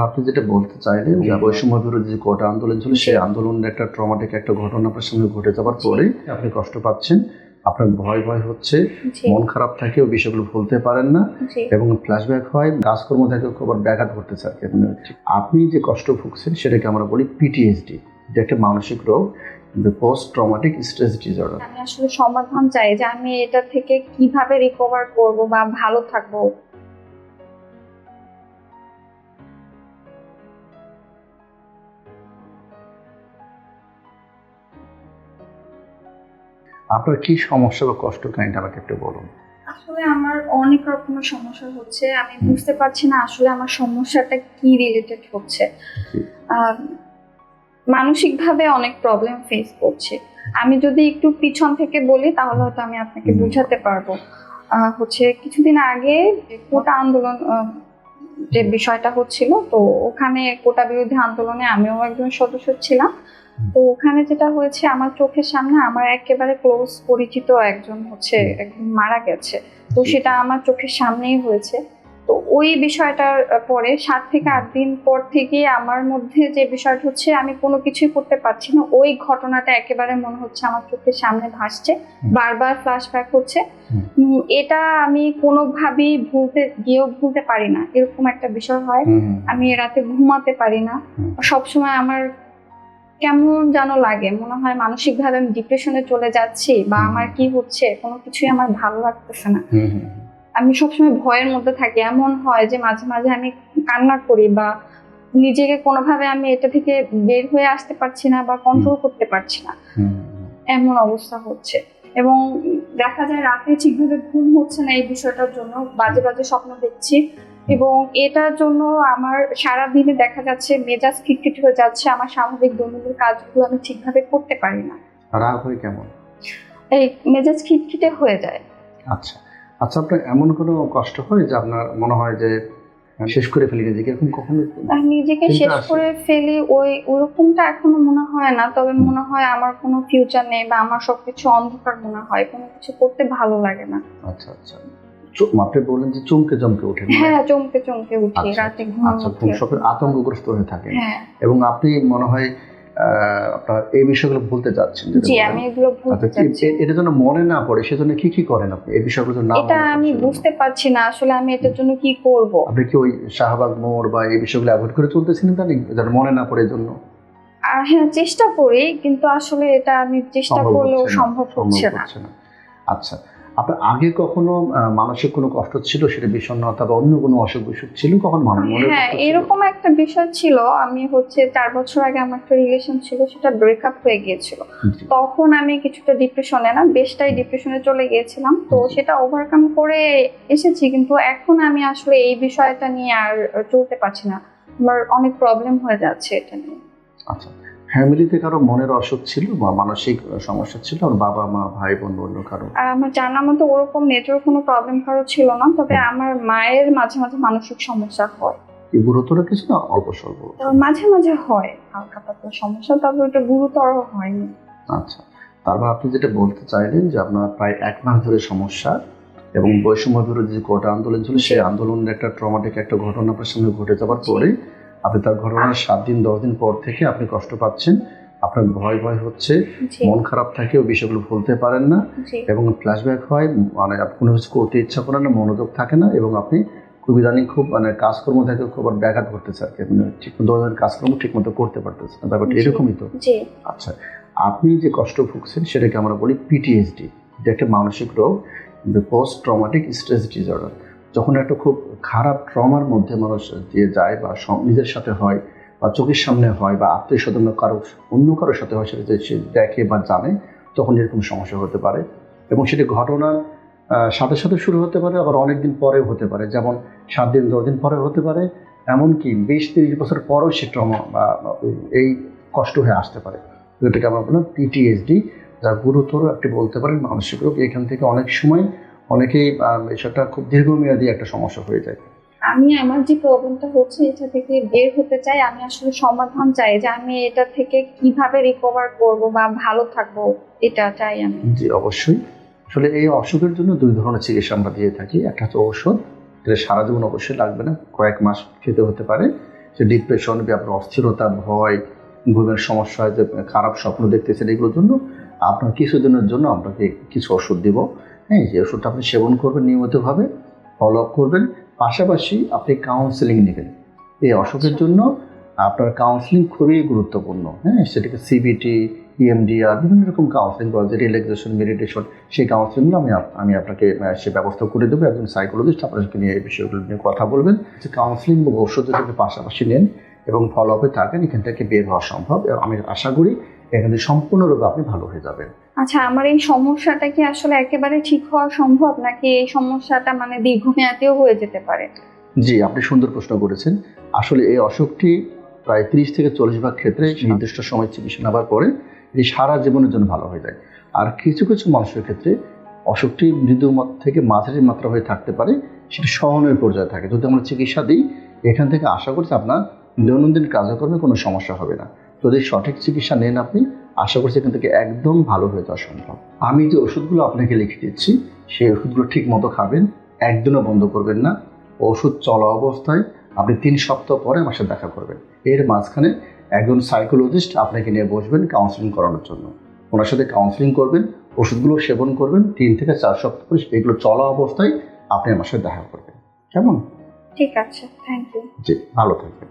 আপনি যেটা বলতে চাইলেন যে বৈষম্য বিরোধী যে কোটা আন্দোলন ছিল সেই আন্দোলনের একটা ট্রমাটিক একটা ঘটনা আপনার সঙ্গে ঘটে যাওয়ার পরে আপনি কষ্ট পাচ্ছেন, আপনার ভয় ভয় হচ্ছে, মন খারাপ থাকে, ওই বিষয়গুলো ভুলতে পারেন না এবং ফ্ল্যাশব্যাক হয়, কাজকর্ম থেকে খুব ব্যাঘাত ঘটতেছে আর কি। আপনি যে কষ্ট ভুগছেন সেটাকে আমরা বলি পিটিএসডি, এটা একটা মানসিক রোগ, পোস্ট ট্রমাটিক স্ট্রেস ডিসঅর্ডার। আমি আসলে সমাধান চাই যে আমি এটা থেকে কিভাবে রিকভার করব বা ভালো থাকবো। আপনার কি সমস্যা বা কষ্ট কাহিনীটা আমাকে একটু বলুন। আসলে আমার অনেক রকমের সমস্যা হচ্ছে, আমি বুঝতে পারছি না আসলে আমার সমস্যাটা কি রিলেটেড হচ্ছে। মানসিকভাবে অনেক প্রবলেম ফেস করছি। আমি যদি একটু পিছন থেকে বলি তাহলে হয়তো আমি আপনাকে বোঝাতে পারবো। হচ্ছে কিছুদিন আগে কোটা আন্দোলন যে বিষয়টা হচ্ছিল, তো ওখানে কোটা বিরোধী আন্দোলনে আমিও একজন সদস্য ছিলাম। তো ওখানে যেটা হয়েছে, আমার চোখের সামনে আমার একেবারে ক্লোজ পরিচিত একজন একজন মারা গেছে। তো সেটা আমার চোখের সামনেই হয়েছে। তো ওই বিষয়টার পরে 7 থেকে 8 দিন পর থেকে আমার মধ্যে যে বিষয়টা হচ্ছে, আমি কোনো কিছুই করতে পারছি না। ওই ঘটনাটা একেবারে মনে হচ্ছে আমার চোখের সামনে ভাসছে, বারবার ফ্ল্যাশব্যাক হচ্ছে। এটা আমি কোনোভাবেই ভুলতে পারি না, এরকম একটা বিষয় হয়। আমি রাতে ঘুমাতে পারি না, সবসময় আমার কেমন যেন লাগে, মনে হয় মানসিকভাবে আমি ডিপ্রেশনে চলে যাচ্ছি বা আমার কি হচ্ছে, কোনো কিছুই আমার ভালো লাগতেছে না। আমি সবসময় ভয়ের মধ্যে থাকি। এমন হয় যে মাঝে মাঝে আমি কান্না করি বা নিজেকে কোনোভাবে আমি এটা থেকে বের হয়ে আসতে পারছি না বা কন্ট্রোল করতে পারছি না, এমন অবস্থা হচ্ছে। এবং দেখা যায় রাতে ঠিকভাবে ঘুম হচ্ছে না এই বিষয়টার জন্য, বাজে বাজে স্বপ্ন দেখছি। এবং এটার জন্য আমার সারাদিনে দেখা যাচ্ছে মেজাজ খিটখিট হয়ে যাচ্ছে, আমার স্বাভাবিক দৈনন্দিন কাজগুলো আমি ঠিকভাবে করতে পারি না। রাগ হয় কেমন? এই মেজাজ খিটখিটে হয়ে যায়। আচ্ছা আচ্ছা, আপনার এমন কোনো কষ্ট হয় যে আপনার মনে হয় যে শেষ করে ফেলি নিজেকে, এরকম কখনো? নিজেকে শেষ করে ফেলি ওরকমটা এখনো মনে হয় না, তবে মনে হয় আমার কোনো ফিউচার নেই বা আমার সবকিছু অন্ধকার মনে হয়, কোনো কিছু করতে ভালো লাগে না। আচ্ছা আচ্ছা, আপনি বললেন যে চমকে চমকে ওঠে? হ্যাঁ, চমকে চমকে উঠি রাতে ঘুম সকালে আতঙ্কগ্রস্ত হয়ে থাকে। এবং আপনি মনে হয় আপনার এই বিষয়গুলো ভুলতে যাচ্ছেন। জি, আমি এগুলো ভুলতে যাচ্ছি। এটার জন্য মনে না পড়ে সেজন্য কি করেন আপনি এই বিষয়গুলো? এটা আমি বুঝতে পারছি না আসলে আমি এটার জন্য কি করব। আপনি কি ওই শাহবাগ মোড় বা এই বিষয়গুলো অ্যাভয়েড করে চলতেছিলেন তাহলে যেন মনে না পড়ে জন্য? হ্যাঁ, চেষ্টা করি, কিন্তু আসলে এটা আমি চেষ্টা করলেও সম্ভব হচ্ছে না। আচ্ছা, আপনার আগে কখনো মানসিক কোনো কষ্ট ছিল, সেটা বিষণ্ণতা বা অন্য কোনো অসুখ বিসুখ ছিল কখন? হ্যাঁ, এরকম একটা বিষয় ছিল। আমি 4 বছর আগে আমার একটা রিলেশন ছিল, সেটা ব্রেকআপ হয়ে গিয়েছিল। তখন আমি কিছুটা ডিপ্রেশনে, না বেশটাই ডিপ্রেশনে চলে গিয়েছিলাম। তো সেটা ওভারকাম করে এসেছি, কিন্তু এখন আমি আসলে এই বিষয়টা নিয়ে আর চলতে পারছি না। আমার অনেক প্রবলেম হয়ে যাচ্ছে এটা নিয়ে। আচ্ছা, ফ্যামিলিতে কারো মনের অসুখ ছিল বা মানসিক সমস্যা ছিল? আর বাবা মা ভাই বোন অন্য কারো? আমার জানার মতো ওরকম মেজর কোনো প্রবলেম কারো ছিল না, তবে আমার মায়ের মাঝে মাঝে মানসিক সমস্যা হয়। গুরুতর কিছু না, অল্প স্বল্প? মাঝে মাঝে হয় হালকা পাতলা সমস্যা, তবে ওটা গুরুতর হয়নি। আচ্ছা, তারপর আপনি যেটা বলতে চাইলেন যে আপনার প্রায় 1 মাস ধরে সমস্যা এবং বৈষম্য বিরোধী যে কোটা আন্দোলন ছিল সেই আন্দোলনের একটা ট্রমাটিক একটা ঘটনা আপনার সঙ্গে ঘটে যাওয়ার পরে আপনি তার ঘটনার 7 দিন 10 দিন পর থেকে আপনি কষ্ট পাচ্ছেন, আপনার ভয় ভয় হচ্ছে, মন খারাপ থাকে, ওই বিষয়গুলো ভুলতে পারেন না এবং ফ্ল্যাশব্যাক হয়, মানে কোনো কিছু করতে ইচ্ছা করেন না, মনোযোগ থাকে না এবং আপনি খুব ইদানিং খুব কাজকর্ম থেকে খুব ব্যাঘাত ঘটতেছে আর কি, ঠিক মতো কাজকর্ম ঠিক মতো করতে পারতেছে না, ব্যাপারটা এরকমই তো? আচ্ছা, আপনি যে কষ্ট ভুগছেন সেটাকে আমরা বলি পিটিএসডি, এটা একটা মানসিক রোগ, পোস্ট ট্রমাটিক স্ট্রেস ডিসঅর্ডার। যখন একটা খুব খারাপ ট্রমার মধ্যে মানুষ দিয়ে যায় বা নিজের সাথে হয় বা চোখের সামনে হয় বা আত্মীয় স্বজন অন্য কারোর সাথে হয়, সেটা সে দেখে বা জানে, তখন এরকম সমস্যা হতে পারে এবং সেটি ঘটনার সাথে সাথে শুরু হতে পারে, আবার অনেকদিন পরেও হতে পারে, যেমন 7 দিন 10 দিন পরেও হতে পারে, এমনকি 20-30 বছর পরেও সে ট্রমা বা এই কষ্ট হয়ে আসতে পারে। এটাকে আমরা বললাম পিটিএসডি, যা গুরুতর একটি বলতে পারেন মানসিক রোগ। এখান থেকে অনেক সময় অনেকেই বিষয়টা খুব দীর্ঘমেয়াদী একটা সমস্যা হয়ে যায়। আমি আমার যে প্রবলেমটা হচ্ছে এটা থেকে বের হতে চাই, আমি আসলে সমাধান চাই যে আমি এটা থেকে কিভাবে রিকভার করব বা ভালো থাকবো, এটা চাই আমি। জি, অবশ্যই। আসলে এই অসুখের জন্য 2 ধরনের চিকিৎসা আমরা দিয়ে থাকি। একটা হচ্ছে ঔষধ, যেটা সারা জীবন অবশ্যই লাগবে না, কয়েক মাস খেতে হতে পারে, যে ডিপ্রেশন বা আপনার অস্থিরতা, ভয়, ঘুমের সমস্যা, যে খারাপ স্বপ্ন দেখতেছেন, এগুলোর জন্য আপনার কিছুদিনের জন্য আপনাকে কিছু ওষুধ দিব। হ্যাঁ, যে ওষুধটা আপনি সেবন করবেন নিয়মিতভাবে, ফলো আপ করবেন। পাশাপাশি আপনি কাউন্সেলিং নেবেন এই অসুখের জন্য। আপনার কাউন্সেলিং খুবই গুরুত্বপূর্ণ। হ্যাঁ, সেটাকে সিবিটি, EMDR, বিভিন্ন রকম কাউন্সেলিং করা যায়, রিল্যাক্সেশন, মেডিটেশন, সেই কাউন্সেলিংগুলো আমি আপনাকে সে ব্যবস্থা করে দেবো। একজন সাইকোলজিস্ট আপনাকে নিয়ে এই বিষয়গুলো নিয়ে কথা বলবেন। যে কাউন্সেলিং বা ওষুধ যদি আপনি পাশাপাশি নেন এবং ফলো আপে থাকেন, এখান থেকে বের হওয়া সম্ভব। এবং আমি আশা করি এখানে সম্পূর্ণরূপে আপনি ভালো হয়ে যাবেন। আচ্ছা, আমার এই সমস্যাটা কি আসলে একেবারে ঠিক হওয়া সম্ভব, নাকি এই সমস্যাটা মানে দীর্ঘমেয়াদীও হয়ে যেতে পারে? জি, আপনি সুন্দর প্রশ্ন করেছেন। আসলে এই অসুখটি প্রায় 30 থেকে 40 ভাগ ক্ষেত্রে নির্দিষ্ট সময় চিকিৎসা নেওয়ার পরে এটি সারা জীবনের জন্য ভালো হয়ে যায়। আর কিছু কিছু মানুষের ক্ষেত্রে অসুখটি মৃদু থেকে মাঝারি মাত্রা হয়ে থাকতে পারে, সেটি সহনের পর্যায়ে থাকে। যদি আমরা চিকিৎসা দিই, এখান থেকে আশা করছি আপনার দৈনন্দিন কার্যক্রমে কোনো সমস্যা হবে না। যদি সঠিক চিকিৎসা নেন আপনি, আশা করছি এখান থেকে একদম ভালো হয়ে যাওয়া সম্ভব। আমি যে ওষুধগুলো আপনাকে লিখে দিচ্ছি, সেই ওষুধগুলো ঠিক মতো খাবেন, একদিনও বন্ধ করবেন না। ওষুধ চলা অবস্থায় আপনি 3 সপ্তাহ পরে আমার সাথে দেখা করবেন। এর মাঝখানে একজন সাইকোলজিস্ট আপনাকে নিয়ে বসবেন কাউন্সেলিং করানোর জন্য। ওনার সাথে কাউন্সেলিং করবেন, ওষুধগুলো সেবন করবেন, 3 থেকে 4 সপ্তাহ পরে এগুলো চলা অবস্থায় আপনি আমার সাথে দেখা করবেন। কেমন? ঠিক আছে, থ্যাংক ইউ। জি, ভালো থাকবেন।